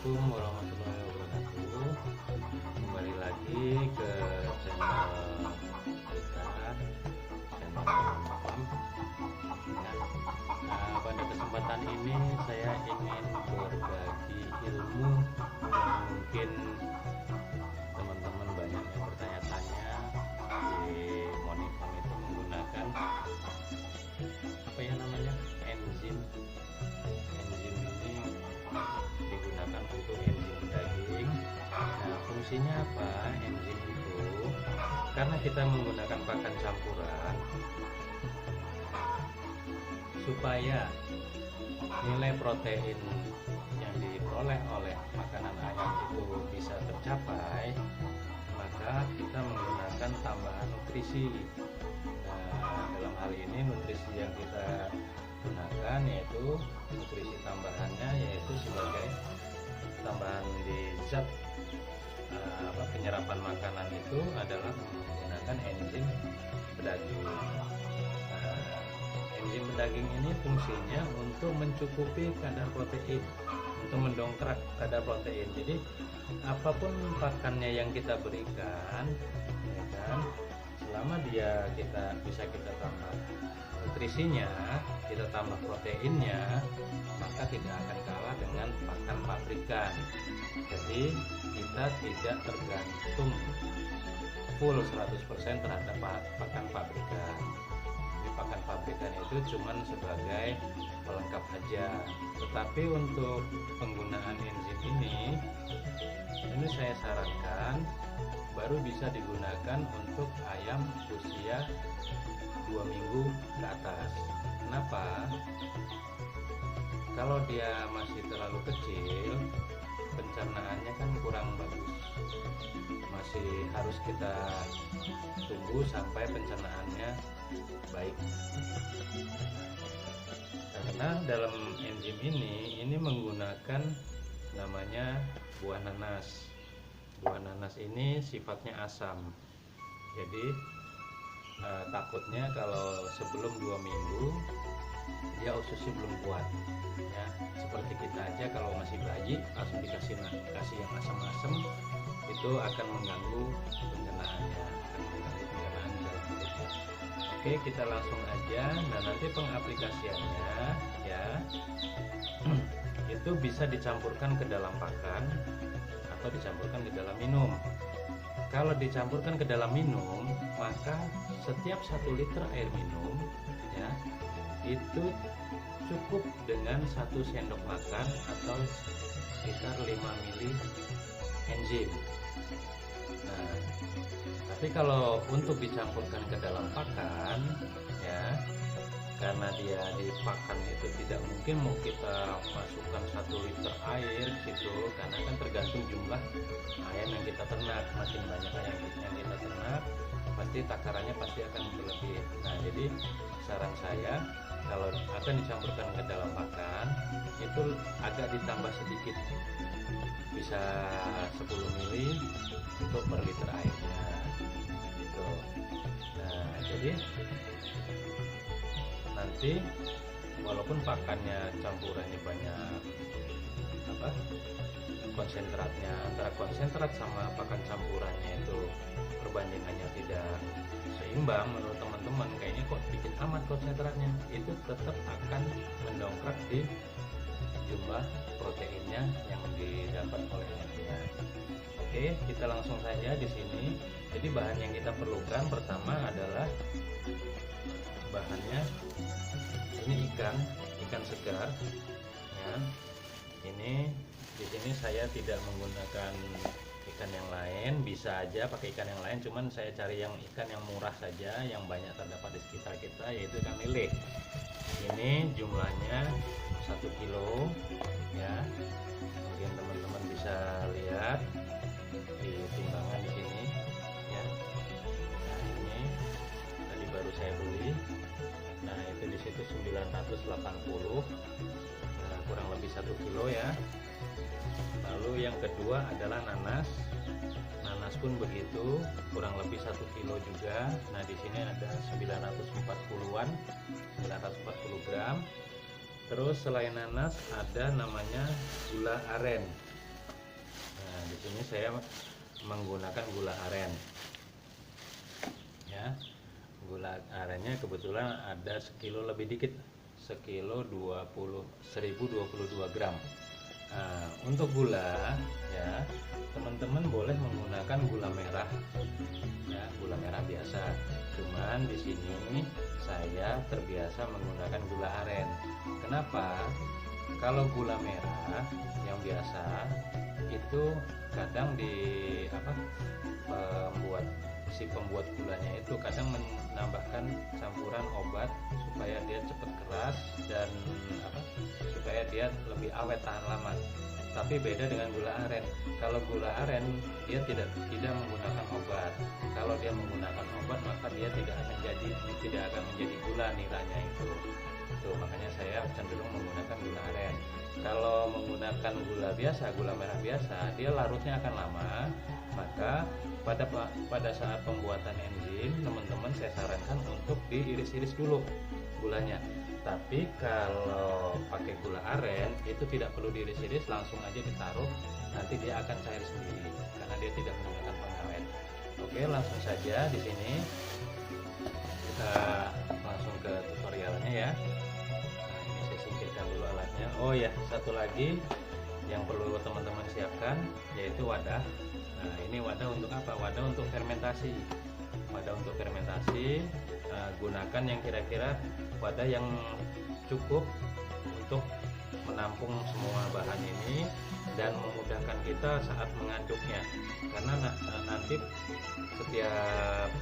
Assalamualaikum warahmatullahi wabarakatuh. Kembali lagi ke channel kita, channel Malam. Pada kesempatan ini saya ingin berbagi ilmu yang mungkin teman-teman banyak yang bertanya-tanya di Monifam itu menggunakan enzim. Enzim ini digunakan untuk enzim daging. Nah, fungsinya apa enzim itu? Karena kita menggunakan pakan campuran, supaya nilai protein yang diperoleh oleh makanan ayam itu bisa tercapai, maka kita menggunakan tambahan nutrisi. Nah, dalam hal ini nutrisi yang kita gunakan yaitu nutrisi tambahannya, yaitu sebagai tambahan di zat penyerapan makanan itu adalah menggunakan enzim pedaging. Enzim pedaging ini fungsinya untuk mencukupi kadar protein, untuk mendongkrak kadar protein. Jadi apapun pakannya yang kita berikan, ya kan, selama kita bisa tambah nutrisinya, kita tambah proteinnya, maka tidak akan kalah dengan pakan pabrikan. Jadi kita tidak tergantung full 100% terhadap pakan pabrikan. Jadi pakan pabrikan itu cuman sebagai pelengkap saja. Tetapi untuk penggunaan enzim ini saya sarankan baru bisa digunakan untuk ayam usia 2 minggu ke atas. Kenapa? Kalau dia masih terlalu kecil, pencernaannya kan kurang bagus. Masih harus kita tunggu sampai pencernaannya baik. Karena dalam enzim ini menggunakan namanya buah nanas. Buah nanas ini sifatnya asam. Jadi takutnya kalau sebelum 2 minggu dia ususnya belum kuat, ya. Seperti kita aja kalau masih bayi langsung dikasih yang asam-asam, itu akan mengganggu pencernaannya, dalam perutnya. Oke, kita langsung aja. Nah, nanti pengaplikasiannya ya itu bisa dicampurkan ke dalam pakan atau dicampurkan ke dalam minum. Kalau dicampurkan ke dalam minum, maka setiap 1 liter air minum ya itu cukup dengan 1 sendok makan atau sekitar 5 mili enzim. Nah, tapi kalau untuk dicampurkan ke dalam pakan ya, karena dia di pakan itu tidak mungkin mau kita masukkan 1 liter air situ, karena kan tergantung jumlah ayam yang kita ternak. Makin banyak ayam yang kita ternak, pasti takarannya pasti akan berlebih. Nah, jadi saran saya kalau akan dicampurkan ke dalam pakan itu agak ditambah sedikit, bisa 10 mili untuk per liter airnya gitu. Nah, jadi nanti walaupun pakannya campurannya banyak konsentratnya, antara konsentrat sama pakan campurannya itu perbandingannya tidak seimbang menurut teman-teman, kayaknya kok bikin amat konsentratnya, itu tetap akan mendongkrak di jumlah proteinnya yang didapat oleh ayamnya. Oke, kita langsung saja di sini. Jadi bahan yang kita perlukan pertama adalah bahannya ini ikan segar ya. Ini di sini saya tidak menggunakan ikan yang lain, bisa aja pakai ikan yang lain, cuman saya cari ikan yang murah saja, yang banyak terdapat di sekitar kita, yaitu ikan lele. Ini jumlahnya 1 kilo ya. Mungkin teman-teman bisa lihat di timbangan di sini ya. Nah, ini tadi baru saya beli. Nah, itu di situ 980. Nah, kurang lebih 1 kilo ya. Lalu yang kedua adalah nanas. Nanas pun begitu, kurang lebih 1 kilo juga. Nah, di sini ada 940-an, 940 gram. Terus selain nanas ada namanya gula aren. Nah, di sini saya menggunakan gula aren. Ya, gula arennya kebetulan ada sekilo lebih dikit, sekilo 1022 gram. Nah, untuk gula ya, teman-teman boleh menggunakan gula merah, ya, gula merah biasa. Cuman di sini saya terbiasa menggunakan gula aren. Kenapa? Kalau gula merah yang biasa itu kadang di pembuat gulanya itu kadang menambahkan campuran obat supaya dia cepat keras dan supaya dia lebih awet tahan lama. Tapi beda dengan gula aren. Kalau gula aren dia tidak menggunakan obat. Kalau dia menggunakan obat maka dia tidak akan menjadi gula nilainya itu. Tuh, makanya saya cenderung menggunakan gula aren. Kalau menggunakan gula biasa, gula merah biasa, dia larutnya akan lama. Maka pada saat pembuatan enzim, teman-teman saya sarankan untuk diiris-iris dulu gulanya. Tapi kalau pakai gula aren itu tidak perlu diiris-iris, langsung aja ditaruh, nanti dia akan cair sendiri karena dia tidak menggunakan pengawet. Oke, langsung saja di sini kita langsung ke tutorialnya ya. Nah, ini saya singkirkan dulu alatnya. Oh ya, satu lagi yang perlu teman-teman siapkan yaitu wadah. Nah, ini wadah untuk apa? Wadah untuk fermentasi. Wadah untuk fermentasi, gunakan yang kira-kira wadah yang cukup untuk menampung semua bahan ini dan memudahkan kita saat mengaduknya. Karena nanti setiap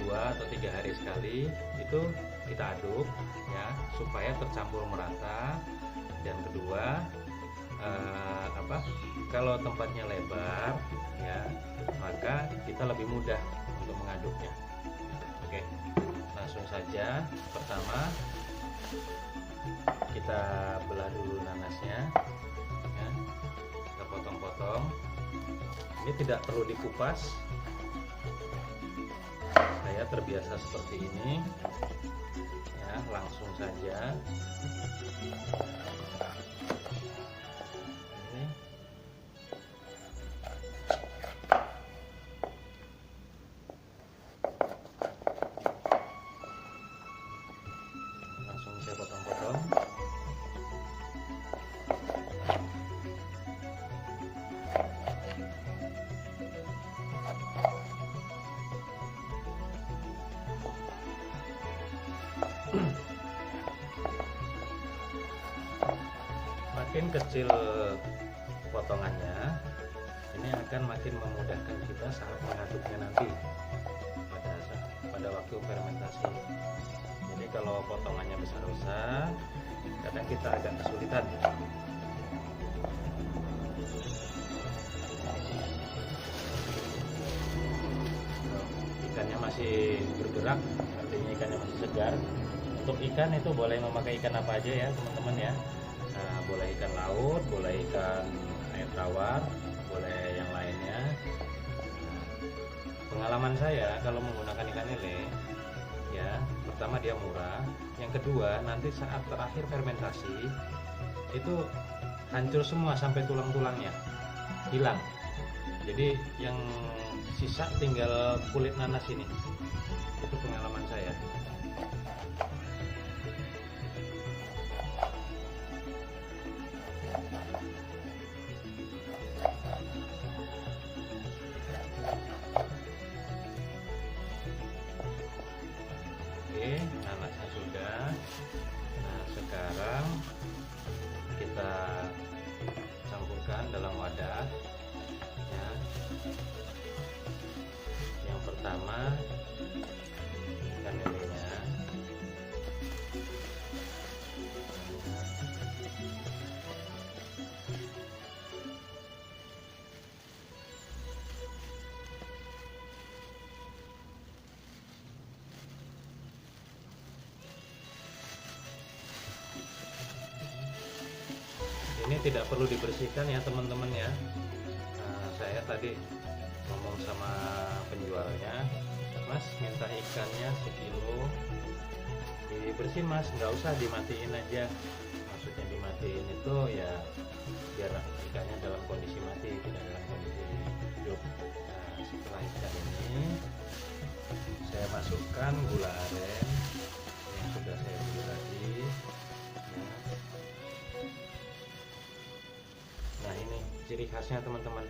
2 atau 3 hari sekali itu kita aduk ya, supaya tercampur merata. Dan kedua, kalau tempatnya lebar ya, maka kita lebih mudah untuk mengaduknya. Oke, langsung saja. Pertama kita belah dulu nanasnya ya, kita potong-potong. Ini tidak perlu dikupas, saya terbiasa seperti ini ya, langsung saja. Makin kecil potongannya, ini akan makin memudahkan kita saat mengaduknya nanti pada waktu fermentasi. Jadi kalau potongannya besar-besar, kadang kita agak kesulitan. Ikannya masih bergerak, artinya ikannya masih segar. Untuk ikan itu boleh memakai ikan apa aja ya teman-teman ya. Nah, boleh ikan laut, boleh ikan air tawar, boleh yang lainnya. Pengalaman saya kalau menggunakan ikan lele ya, pertama dia murah, yang kedua nanti saat terakhir fermentasi itu hancur semua sampai tulang-tulangnya hilang. Jadi yang sisa tinggal kulit nanas ini. Itu pengalaman saya. Nanasnya sudah. Nah, sekarang kita campurkan dalam wadah ya. Yang pertama ikan lelenya. Ini tidak perlu dibersihkan ya teman-teman ya. Nah, saya tadi ngomong sama penjualnya, Mas minta ikannya sekilo, dibersihin Mas, nggak usah dimatiin aja. Maksudnya dimatiin matiin itu ya biar ikannya dalam kondisi mati, tidak dalam kondisi hidup. Nah, setelah ikan ini saya masukkan gula aren yang sudah saya beli tadi ya. Nah, ini ciri khasnya teman-teman,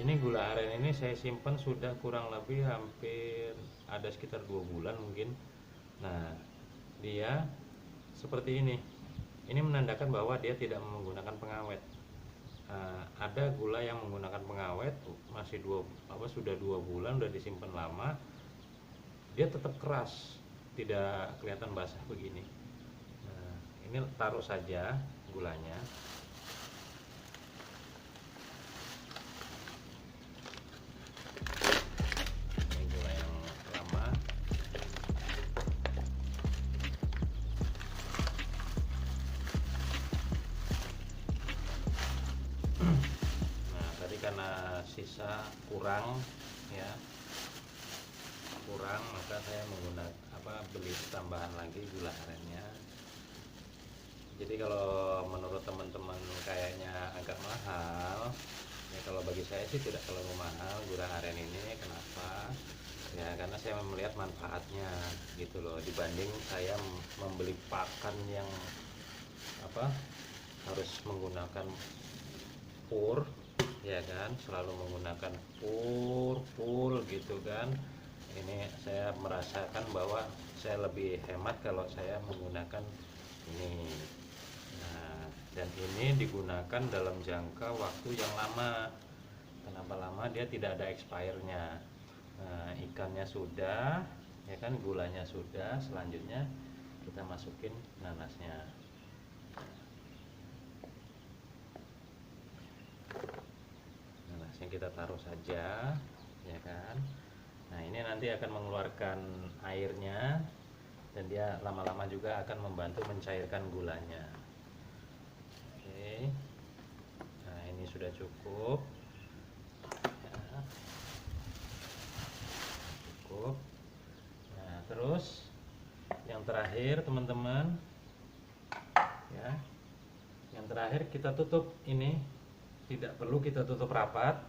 ini gula aren ini saya simpan sudah kurang lebih hampir ada sekitar 2 bulan mungkin. Nah, dia seperti ini menandakan bahwa dia tidak menggunakan pengawet. Ada gula yang menggunakan pengawet masih sudah 2 bulan, udah disimpan lama, dia tetap keras, tidak kelihatan basah begini. Nah, ini taruh saja gulanya. Ini gula yang lama. Nah, tadi karena sisa kurang ya, maka saya menggunakan beli tambahan lagi gula arennya. Jadi kalau menurut teman-teman kayaknya agak mahal ya, kalau bagi saya sih tidak terlalu mahal gula aren ini. Kenapa ya? Karena saya melihat manfaatnya gitu loh, dibanding saya membeli pakan yang harus menggunakan pur ya kan, selalu menggunakan pur gitu kan. Ini saya merasakan bahwa saya lebih hemat kalau saya menggunakan ini. Nah, dan ini digunakan dalam jangka waktu yang lama. Kenapa lama? Dia tidak ada expirednya. Nah, ikannya sudah ya kan, gulanya sudah, selanjutnya kita masukin nanasnya. Nanasnya kita taruh saja ya kan. Nah, ini nanti akan mengeluarkan airnya dan dia lama-lama juga akan membantu mencairkan gulanya. Oke. Nah, ini sudah cukup. Ya. Cukup. Nah, terus yang terakhir teman-teman ya. Yang terakhir kita tutup ini. Tidak perlu kita tutup rapat.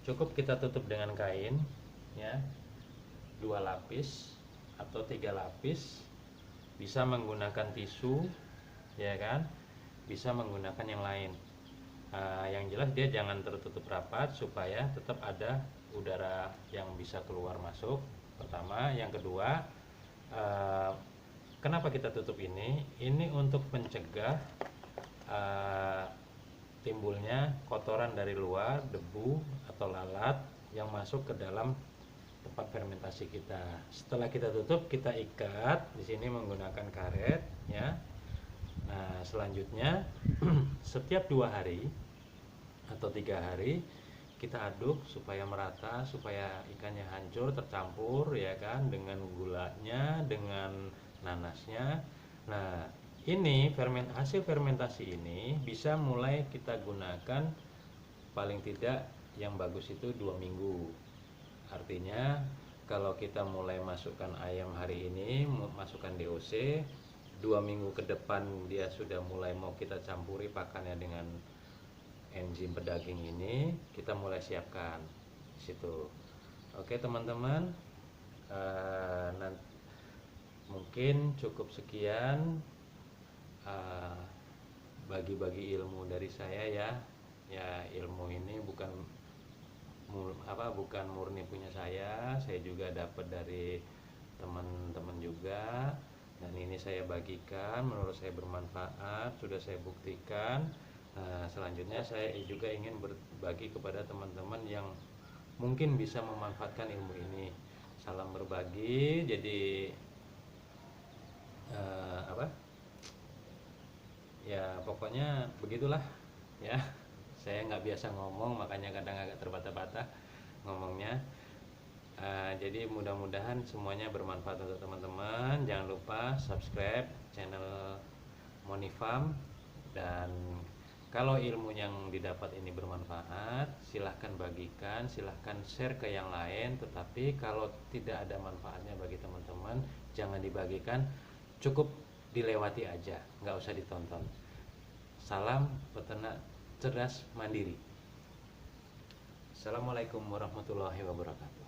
Cukup kita tutup dengan kain ya, 2 lapis atau 3 lapis, bisa menggunakan tisu ya kan, bisa menggunakan yang lain. Yang jelas dia jangan tertutup rapat supaya tetap ada udara yang bisa keluar masuk, pertama. Yang kedua, kenapa kita tutup ini untuk mencegah timbulnya kotoran dari luar, debu atau lalat yang masuk ke dalam tempat fermentasi kita. Setelah kita tutup, kita ikat di sini menggunakan karet ya. Nah, selanjutnya setiap 2 hari atau 3 hari kita aduk supaya merata, supaya ikannya hancur, tercampur ya kan, dengan gulanya, dengan nanasnya. Nah, ini hasil fermentasi ini bisa mulai kita gunakan paling tidak yang bagus itu 2 minggu. Artinya kalau kita mulai masukkan ayam hari ini, masukkan DOC, 2 minggu ke depan dia sudah mulai mau kita campuri pakannya dengan enzim pedaging ini, kita mulai siapkan di situ. Oke teman-teman, mungkin cukup sekian bagi-bagi ilmu dari saya ya. Ya, ilmu ini bukan murni punya saya juga dapat dari teman-teman juga, dan ini saya bagikan, menurut saya bermanfaat, sudah saya buktikan. Selanjutnya saya juga ingin berbagi kepada teman-teman yang mungkin bisa memanfaatkan ilmu ini. Salam berbagi. Jadi ya pokoknya begitulah ya. Saya nggak biasa ngomong, makanya kadang agak terbata-bata ngomongnya. Jadi mudah-mudahan semuanya bermanfaat untuk teman-teman. Jangan lupa subscribe channel Monifarm, dan kalau ilmu yang didapat ini bermanfaat, silahkan bagikan, silahkan share ke yang lain. Tetapi kalau tidak ada manfaatnya bagi teman-teman, jangan dibagikan, cukup dilewati aja, nggak usah ditonton. Salam peternak cerdas mandiri. Assalamualaikum warahmatullahi wabarakatuh.